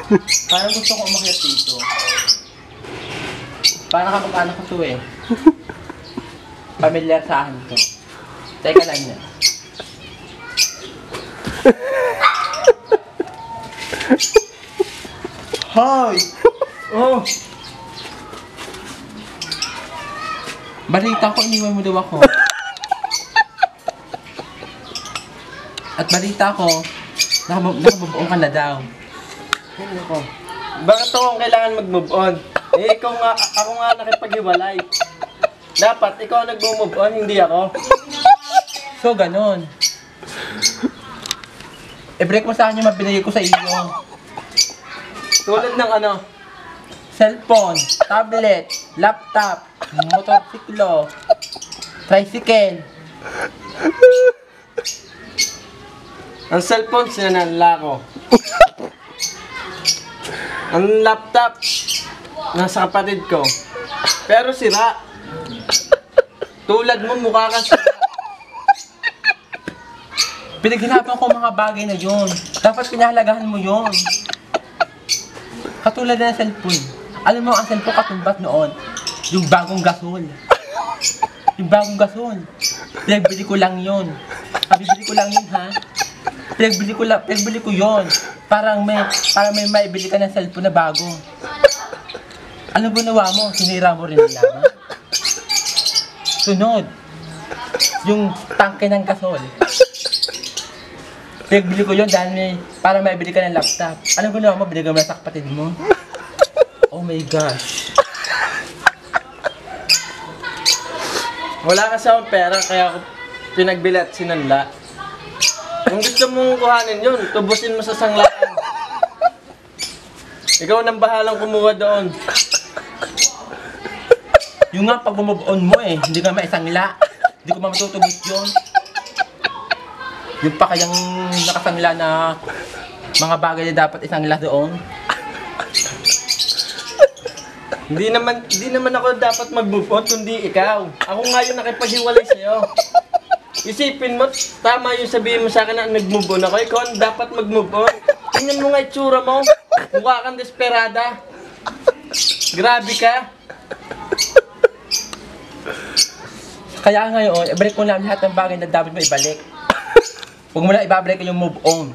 Parang gusto ko umakyat dito. Parang kapag-anak ko to eh. Pamilyar sa akin to. Teka lang yan. Hoy! Oh! Balita ko, iniwan mo daw ako. At balita ko, nakabubuong ka na daw. Ano ko? Bakit ako ang kailangan mag-move on? Eh, ako nga nakipaghiwalay. Dapat, ikaw ang nag-move on, hindi ako. So, ganon. I-break mo sa akin yung mabinigay ko sa iyo. Tulad ng ano? Cellphone, tablet, laptop, motorsiklo, tricycle. Ang cellphone, sinanala ko. Ang laptop, nasa kapatid ko. Pero sira. Tulad mo, mukha ka sira. Pinaghirapan ko mga bagay na yun. Dapat pinahalagahan mo yun. Katulad na ng cellphone. Alam mo ang cellphone katumbat noon? Yung bagong gasol. Yung bagong gasol. Pinagbili ko lang yun. Bibili ko lang yun, ha? Pinagbili ko yun. Para may maibili ka ng cellphone na bago. Ano ba nawa mo? Sinira mo rin nila, ha? Sunod. Yung tangke ng gasol. Pinagbili ko yun dahil para maibili ka ng laptop. Ano ba nawa mo? Binigay mo na sa kapatid mo? Oh my gosh. Wala kasi akong pera, kaya ako pinagbili at sinanla. Kung gusto mong kuhanin yun, tubusin mo sa sanglaan. Ikaw nang bahalang kumuha doon. Yung nga pag move on mo eh, hindi ka maisangla. Hindi ko matutubos yun. Yung pa kayang nakasangla na mga bagay na dapat isangla doon. Hindi naman ako dapat mag-move on, kundi ikaw. Ako nga yung nakipaghiwalay sa'yo. Isipin mo, tama yung sabihin mo sa akin na nag-move on ako. Ikaw ang dapat mag-move on. Tingnan mo nga itsura mo. Mukha kang desperada. Grabe ka. Kaya ngayon, ibalik mo lang lahat ng bagay na dapat mo ibalik. Huwag mo na ibabalik yung move on.